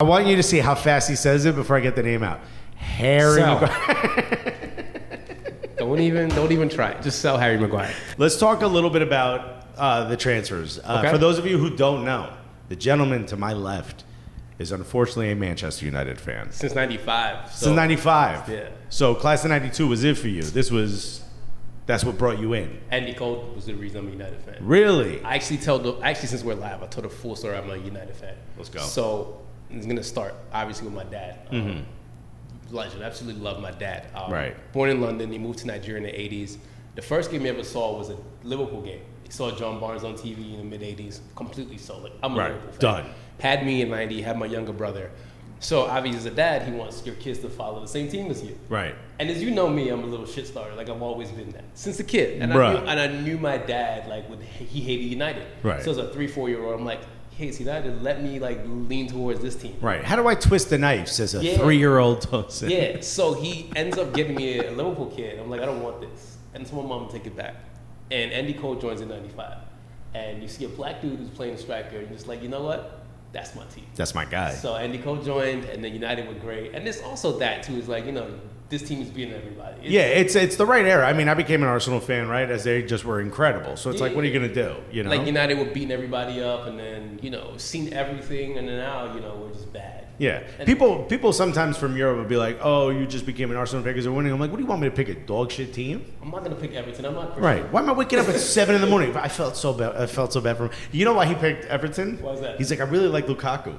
I want you to see how fast he says it before I get the name out. Harry Maguire. Don't even try it. Just sell Harry Maguire. Let's talk a little bit about the transfers. Okay. For those of you who don't know, the gentleman to my left is unfortunately a Manchester United fan. Since 95. Since 95. Yeah. So class of 92 was it for you. That's what brought you in. Andy Cole was the reason I'm a United fan. Really? I actually since we're live, I told a full story. I'm a United fan. Let's go. So it's gonna start obviously with my dad. Legend, absolutely love my dad. Right. Born in London, he moved to Nigeria in the 80s. The first game he ever saw was a Liverpool game. He saw John Barnes on TV in the mid 80s. Completely sold it. I'm a Liverpool fan. Done. Had me in 90. Had my younger brother. So obviously, as a dad, he wants your kids to follow the same team as you. Right. And as you know me, I'm a little shit starter. Like I've always been that since a kid. And I knew my dad he hated United. Right. So as a 3-4-year-old, I'm like, he hates United. Let me lean towards this team. Right. How do I twist the knife? Says a 3-year-old. Yeah. So he ends up getting me a Liverpool kid. I'm like, I don't want this. And so my mom take it back. And Andy Cole joins in 95. And you see a black dude who's playing striker, and you're just like, you know what? That's my team. That's my guy. So Andy Cole joined, and then United were great. And there's also that, too, is like, this team is beating everybody. It's the right era. I mean, I became an Arsenal fan, right, as they just were incredible. So it's like, what are you going to do, Like, United were beating everybody up, and then, seen everything, and then now, we're just bad. Yeah. And people sometimes from Europe would be like, oh, you just became an Arsenal fan because they're winning. I'm like, what do you want me to pick, a dog shit team? I'm not going to pick Everton. I'm not Christian. Right. Why am I waking up at 7 in the morning? I felt so bad. I felt so bad for him. You know why he picked Everton? Why is that? He's like, I really like Lukaku.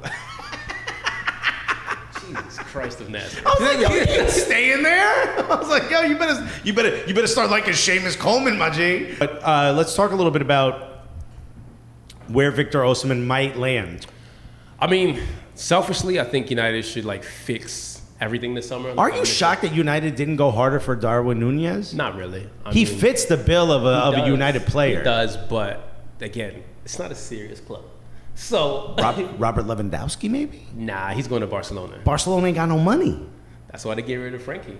Jesus Christ of Nazareth. I was like, yo, you can stay in there? I was like, yo, you better start liking Seamus Coleman, my G. But let's talk a little bit about where Victor Osimhen might land. I mean, selfishly, I think United should fix everything this summer. Are you shocked that United didn't go harder for Darwin Nunez? Not really. He fits the bill of a United player. He does, but again, it's not a serious club. So Robert Lewandowski, maybe? Nah, he's going to Barcelona. Barcelona ain't got no money. That's why they get rid of Frankie.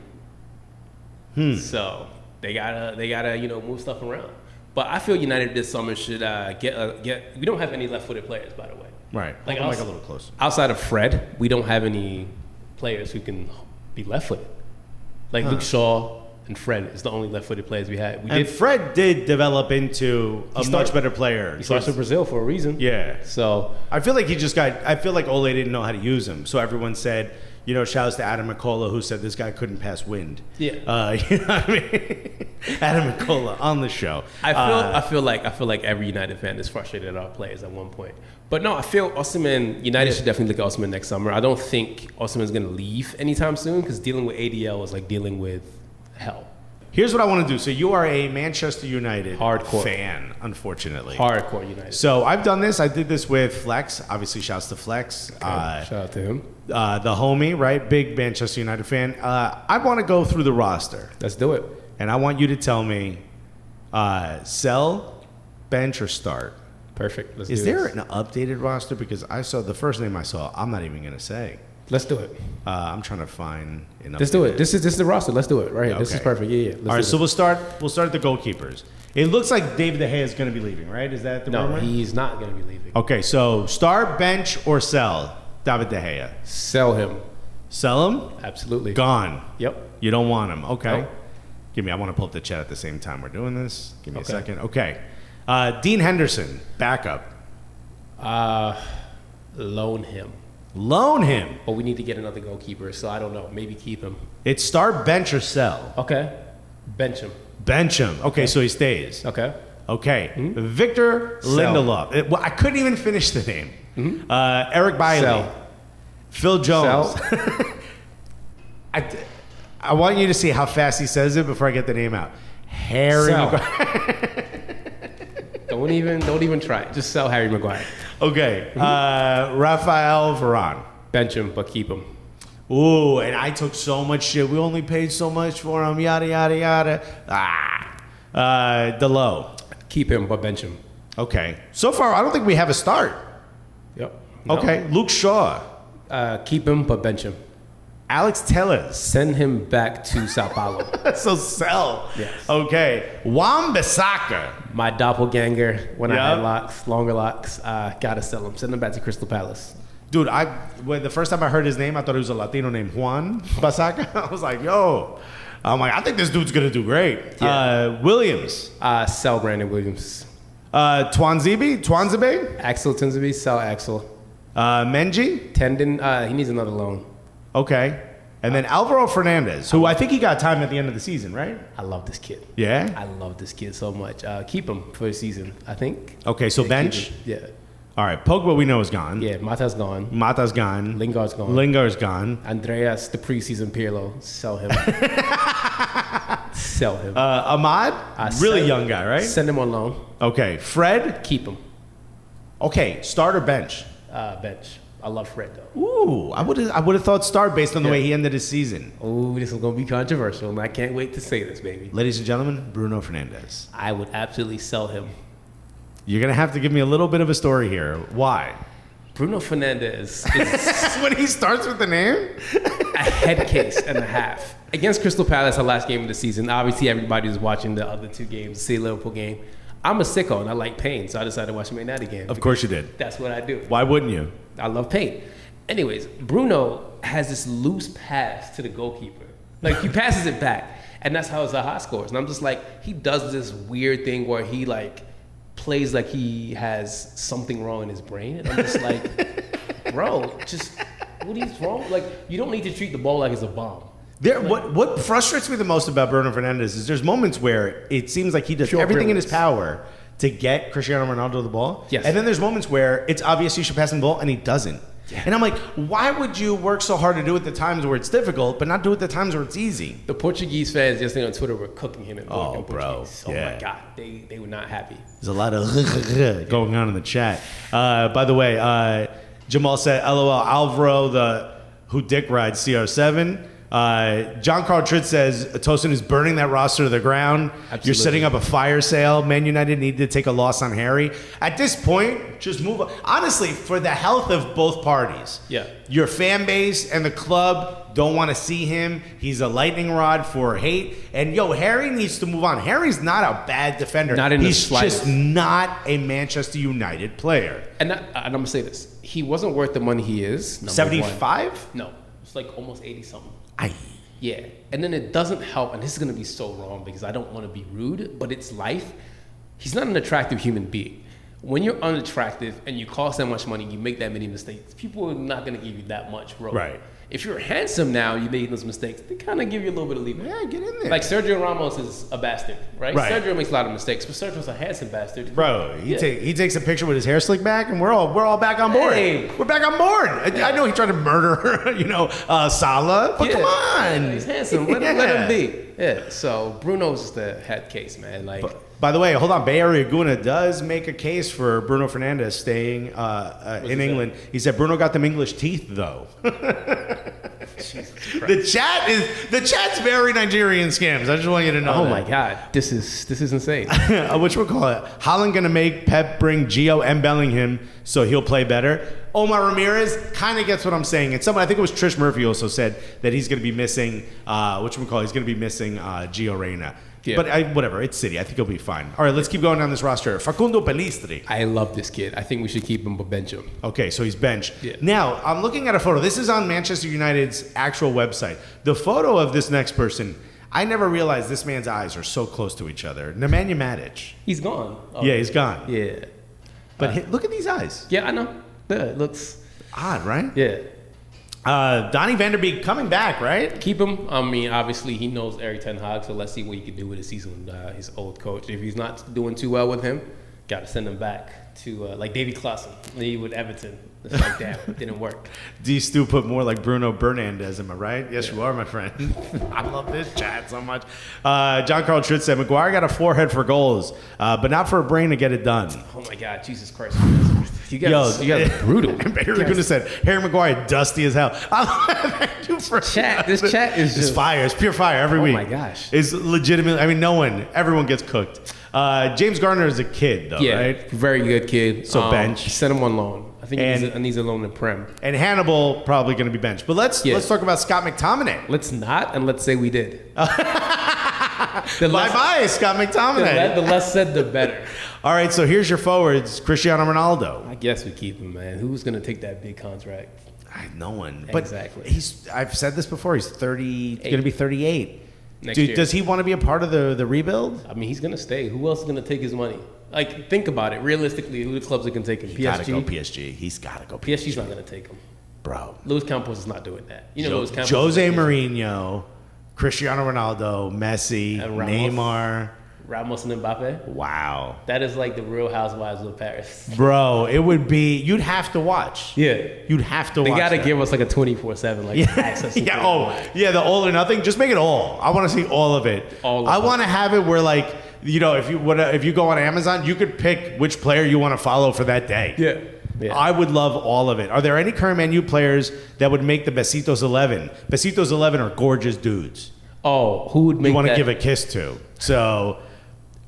So they gotta move stuff around. But I feel United this summer should get. We don't have any left-footed players, by the way. Right. Like a little closer. Outside of Fred, we don't have any players who can be left-footed. Luke Shaw and Fred is the only left-footed players we had. Fred did develop into a much better player. He starts in Brazil for a reason. Yeah. So I feel like I feel like Ole didn't know how to use him. So everyone said, shout outs to Adam McCullough, who said this guy couldn't pass wind. Yeah. You know what I mean? Adam McCullough on the show. I feel like every United fan is frustrated at our players at one point. But no, I feel United should definitely look at Osimhen next summer. I don't think Osimhen's going to leave anytime soon because dealing with ADL is like dealing with hell. Here's what I want to do. So you are a Manchester United hardcore fan, unfortunately. Hardcore United. So I've done this. I did this with Flex. Obviously, shouts to Flex. Okay. Shout out to him. The homie, right? Big Manchester United fan. I want to go through the roster. Let's do it. And I want you to tell me sell, bench, or start. Perfect. Let's do Is there an updated roster? Because I saw the first name I saw, I'm not even going to say. Let's do it. I'm trying to find an updated. Let's do it. This is the roster. Let's do it right here. Okay. This is perfect. Yeah. All right, so we'll start at the goalkeepers. It looks like David De Gea is going to be leaving, right? Is that the rumor? No, he's not going to be leaving. Okay, so start, bench, or sell David De Gea? Sell him. Sell him? Absolutely. Gone. Yep. You don't want him. Okay. No. I want to pull up the chat at the same time we're doing this. Give me a second. Okay. Dean Henderson, backup. Loan him. Loan him? But we need to get another goalkeeper, so I don't know. Maybe keep him. It's start, bench, or sell? Okay. Bench him. Bench him. Okay, so he stays. Okay. Okay. Mm-hmm. Victor Lindelof. I couldn't even finish the name. Mm-hmm. Eric Bailey. Sell. Phil Jones. Sell. I want you to see how fast he says it before I get the name out. Harry Maguire. Don't even try it. Just sell Harry Maguire. Okay. Rafael Varane. Bench him, but keep him. Ooh, and I took so much shit. We only paid so much for him. Yada, yada, yada. Delo. Keep him, but bench him. Okay. So far, I don't think we have a start. Yep. No. Okay. Luke Shaw. Keep him, but bench him. Alex Tellez. Send him back to Sao Paulo. So sell. Yes. Okay. Wan-Bissaka. My doppelganger when I had longer locks. Gotta sell him. Send him back to Crystal Palace. Dude, when the first time I heard his name, I thought it was a Latino named Juan Basaca. I was like, yo. I'm like, I think this dude's going to do great. Yeah. Williams. Sell Brandon Williams. Twanzebe? Axel Tunzabe, sell Axel. Menji? Tendon, he needs another loan. Okay. And then Alvaro Fernandez, who I think he got time at the end of the season, right? I love this kid. Yeah? I love this kid so much. Keep him for the season, I think. Okay, so bench? Yeah. All right, Pogba we know is gone. Yeah, Mata's gone. Mata's gone. Lingard's gone. Lingard's gone. Andreas, the preseason Pirlo, sell him. Sell him. Ahmad, really young guy, right? Send him on loan. Okay, Fred? Keep him. Okay, start or bench? Bench. I love Fred, though. Ooh, I would have thought start based on the way he ended his season. Ooh, this is going to be controversial, and I can't wait to say this, baby. Ladies and gentlemen, Bruno Fernandez. I would absolutely sell him. You're going to have to give me a little bit of a story here. Why? Bruno Fernandez is when he starts with the name? a head case and a half. Against Crystal Palace, our last game of the season, obviously everybody was watching the other two games, the City Liverpool game. I'm a sicko and I like pain, so I decided to watch the Man United game. Of course you did. That's what I do. Why wouldn't you? I love pain. Anyways, Bruno has this loose pass to the goalkeeper. Like, he passes it back, and that's how Zaha scores. And I'm just like, he does this weird thing where he, like, plays like he has something wrong in his brain. And I'm just like, bro, just, what is wrong? Like, you don't need to treat the ball like it's a bomb. What frustrates me the most about Bruno Fernandez is there's moments where it seems like he does everything in his power to get Cristiano Ronaldo the ball. Yes. And then there's moments where it's obvious he should pass him the ball and he doesn't. Yeah. And I'm like, why would you work so hard to do it the times where it's difficult, but not do it the times where it's easy? The Portuguese fans yesterday on Twitter were cooking him in bro. Portuguese. Oh my God, they were not happy. There's a lot of going on in the chat. By the way, Jamal said, LOL, Alvaro, who dick rides CR7. John Carl Tritt says Tosin is burning that roster to the ground. Absolutely. You're setting up a fire sale. Man United need to take a loss on Harry. At this point, just move on. Honestly, for the health of both parties. Yeah. Your fan base and the club don't want to see him. He's a lightning rod for hate. And Harry needs to move on. Harry's not a bad defender. Not in He's the slightest. just not a Manchester United player. And I'm going to say this. He wasn't worth the money he is. 75? No. It's like almost 80-something. Aye. Yeah, and then it doesn't help, and this is going to be so wrong because I don't want to be rude, but it's life. He's not an attractive human being. When you're unattractive and you cost that much money, you make that many mistakes, people are not going to give you that much rope. Right. If you're handsome now, you make those mistakes, they kind of give you a little bit of leeway. Yeah, get in there. Like Sergio Ramos is a bastard, right? Sergio makes a lot of mistakes, but Sergio's a handsome bastard. Bro, he takes a picture with his hair slicked back, and we're all back on board. Hey. We're back on board. I know he tried to murder, Salah, but come on. Yeah, he's handsome. Let him be. Yeah. So Bruno's just a head case, man. Like. By the way, hold on. Bay Area Guna does make a case for Bruno Fernandez staying in England. He said Bruno got them English teeth, though. The chat's very Nigerian scams. I just want you to know. Oh my God, this is insane. What you call it? Holland gonna make Pep bring Gio and Bellingham so he'll play better. Omar Ramirez kind of gets what I'm saying. And I think it was Trish Murphy also said that he's gonna be missing. He's gonna be missing Gio Reyna. Yeah. But whatever, it's City. I think he'll be fine. All right, let's keep going down this roster. Facundo Pelistri. I love this kid. I think we should keep him but bench him. Okay, so he's benched. Yeah. Now, I'm looking at a photo. This is on Manchester United's actual website. The photo of this next person, I never realized this man's eyes are so close to each other. Nemanja Matic. He's gone. Oh, yeah, he's gone. Yeah. But look at these eyes. Yeah, I know. Yeah, it looks odd, right? Yeah. Donny van der Beek coming back, right? Keep him. I mean, obviously he knows Erik ten Hag, so let's see what he can do with his season with his old coach. If he's not doing too well with him, got to send him back to like Davy Klaassen, maybe with Everton. It's like, damn, it didn't work. D. Stu put more like Bruno Fernandez, am I right? Yes, you are, my friend. I love this chat so much. John Carl Tritt said, Maguire got a forehead for goals, but not for a brain to get it done. Oh my God, Jesus Christ. You guys are brutal. Barely could have said, Harry Maguire, dusty as hell. Thank you for chat. This chat is just fire. It's pure fire every week. Oh my gosh. It's legitimate. I mean, everyone gets cooked. James Garner is a kid, though, right? Very good kid. So bench. Send him on loan. I think he needs a loan in Prem. And Hannibal probably going to be benched. But let's talk about Scott McTominay. Let's not, and let's say we did. Bye-bye, Scott McTominay. The less said, the better. All right, so here's your forwards, Cristiano Ronaldo. I guess we keep him, man. Who's gonna take that big contract? No one. But Exactly. I've said this before. He's 30. He's going to be 38. Next Dude, year. does he want to be a part of the rebuild? I mean, he's gonna stay. Who else is gonna take his money? Like, think about it. Realistically, who the clubs are gonna take him? He gotta go PSG. PSG. He's got to go PSG. PSG's not gonna take him. Bro. Luis Campos is not doing that. You know, Luis Campos. Jose Mourinho, Cristiano Ronaldo, Messi, And Ramos. Neymar. Ramos and Mbappe. Wow. That is like the Real Housewives of Paris. Bro, it would be, you'd have to watch. Yeah. You'd have to They watch. gotta that. give us like a 24/7 like access. To Yeah. it. Oh, yeah. The all or nothing. Just make it all. I want to see all of it. All of I it. want to have it where, like, you know, if you go on Amazon, you could pick which player you want to follow for that day. Yeah. Yeah. I would love all of it. Are there any current Man U players that would make the Besitos 11? Besitos 11 are gorgeous dudes. Oh, who would make You want to that give a kiss to. So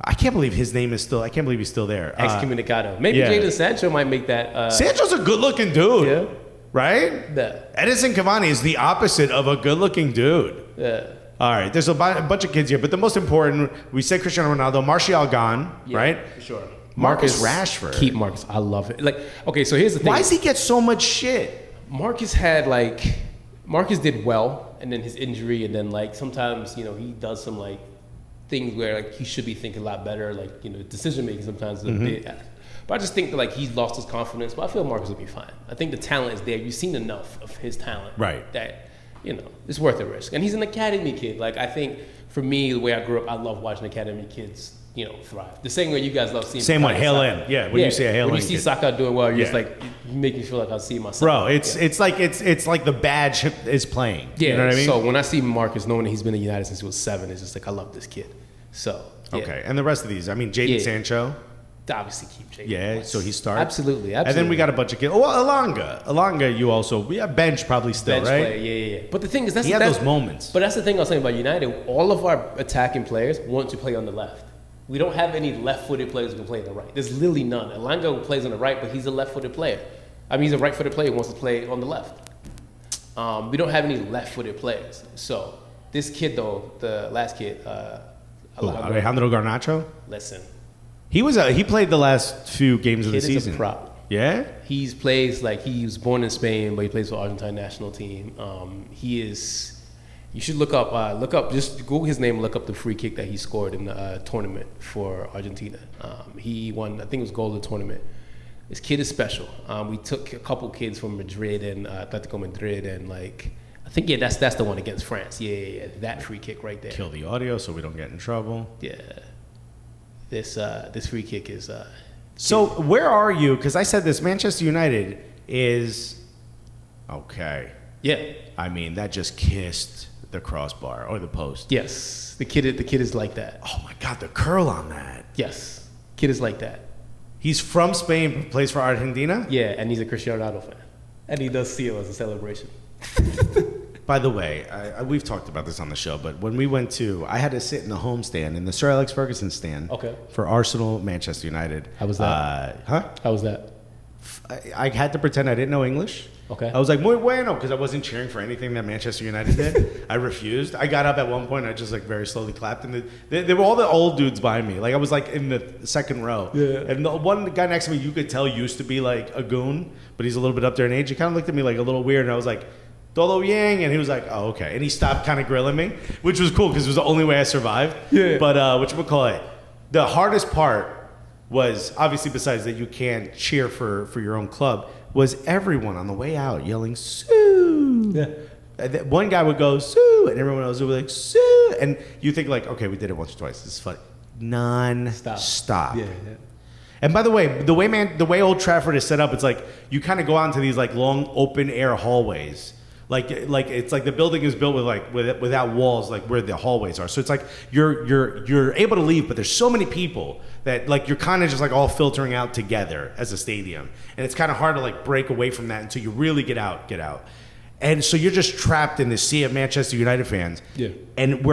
I can't believe his name is still. I can't believe he's still there. excommunicado? Maybe yeah. Jadon Sancho might make that. Sancho's a good-looking dude. Yeah. Right? Yeah. Edison Cavani is the opposite of a good-looking dude. Yeah. All right, there's a bunch of kids here, but the most important, we said Cristiano Ronaldo, Martial gone, Yeah, right? For sure. Marcus Rashford. Keep Marcus. I love it. Like, okay, so here's the thing. Why does he get so much shit? Marcus did well, and then his injury, and then like sometimes, you know, he does some like things where like he should be thinking a lot better, like, you know, decision making sometimes is a bit. But I just think that like he's lost his confidence. But I feel Marcus will be fine. I think the talent is there. You've seen enough of his talent, Right. That, you know, it's worth the risk. And he's an academy kid. Like, I think for me, the way I grew up, I love watching academy kids, you know, thrive. The same way you guys love seeing. Same way, hail Saka. in. Yeah, when you say a hail in. When you see kid. Saka doing well, you're just Yeah. like, you make me feel like I'll see myself. Bro, it's like the badge is playing. Yeah, You know what I mean? so when I see Marcus, knowing that he's been in the United since he was 7, it's just like, I love this kid. So, yeah. Okay, and the rest of these, I mean, Jadon Yeah. Sancho. Obviously keep Jadon. Yeah, West. so he starts. Absolutely. And then we got a bunch of kids. Oh, well, Alanga, you also, we have bench probably still, bench right? player. Yeah. But the thing is, He had those moments. But that's the thing I was saying about United. All of our attacking players want to play on the left. We don't have any left-footed players who can play on the right. There's literally none. Alanga plays on the right, but he's a left-footed player. I mean, he's a right-footed player who wants to play on the left. We don't have any left-footed players. So this kid, though, the last kid, Alejandro Garnacho? listen, He played the last few games of the kid is season. a prop. Yeah? He plays like he was born in Spain, but he plays for the Argentine national team. He is. You should look up. Just Google his name. Look up the free kick that he scored in the tournament for Argentina. He won. I think it was goal of the tournament. This kid is special. We took a couple kids from Madrid and Atletico Madrid, and like I think that's the one against France. Yeah. That free kick right there. Kill the audio so we don't get in trouble. Yeah. This free kick is. So where are you? Because I said this, Manchester United is okay. Yeah. I mean, that just kissed the crossbar or the post. Yes. The kid is like that. Oh my God, the curl on that. Yes. Kid is like that. He's from Spain, plays for Argentina. Yeah, and he's a Cristiano Ronaldo fan. And he does seal as a celebration. By the way, we've talked about this on the show, but when we went to, I had to sit in the home stand, in the Sir Alex Ferguson stand, Okay. for Arsenal, Manchester United. How was that? Huh? How was that? I had to pretend I didn't know English. Okay. I was like, muy bueno, because I wasn't cheering for anything that Manchester United did. I refused. I got up at one point, I just like very slowly clapped. And they were all the old dudes behind me. Like I was like in the second row. Yeah. And the one guy next to me, you could tell used to be like a goon, but he's a little bit up there in age. He kind of looked at me like a little weird. And I was like, todo bien. And he was like, oh, okay. And he stopped kind of grilling me, which was cool because it was the only way I survived. Yeah. But whatchamacallit, the hardest part was, obviously besides that you can't cheer for your own club, was everyone on the way out yelling, Sue. Yeah. One guy would go, Sue, and everyone else would be like, Sue. And you think like, okay, we did it once or twice. This is funny. Non-stop. Yeah. And by the way, the way Old Trafford is set up, it's like you kind of go out into these like long open air hallways. Like it's like the building is built without walls, like where the hallways are. So it's like you're able to leave, but there's so many people that like you're kind of just like all filtering out together as a stadium, and it's kind of hard to like break away from that until you really get out. And so you're just trapped in this sea of Manchester United fans. Yeah. And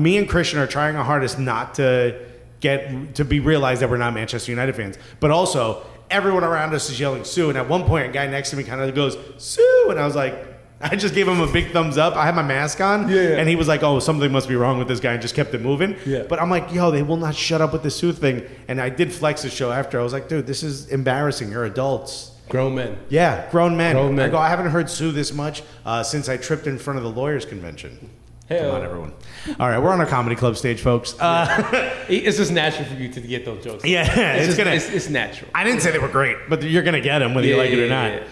me and Christian are trying our hardest not to be realized that we're not Manchester United fans, but also everyone around us is yelling Sue. And at one point, a guy next to me kind of goes Sue, and I was like, I just gave him a big thumbs up. I had my mask on, and he was like, "Oh, something must be wrong with this guy," and just kept it moving. Yeah. But I'm like, "Yo, they will not shut up with the Sue thing." And I did flex the show after. I was like, "Dude, this is embarrassing. You're adults." Grown men. Yeah, grown men. Grown men. I go, I haven't heard Sue this much since I tripped in front of the lawyers' convention. Hell. Come on, everyone. All right, we're on our comedy club stage, folks. It's just natural for you to get those jokes. Yeah, it's natural. I didn't say they were great, but you're gonna get them whether you like it or not.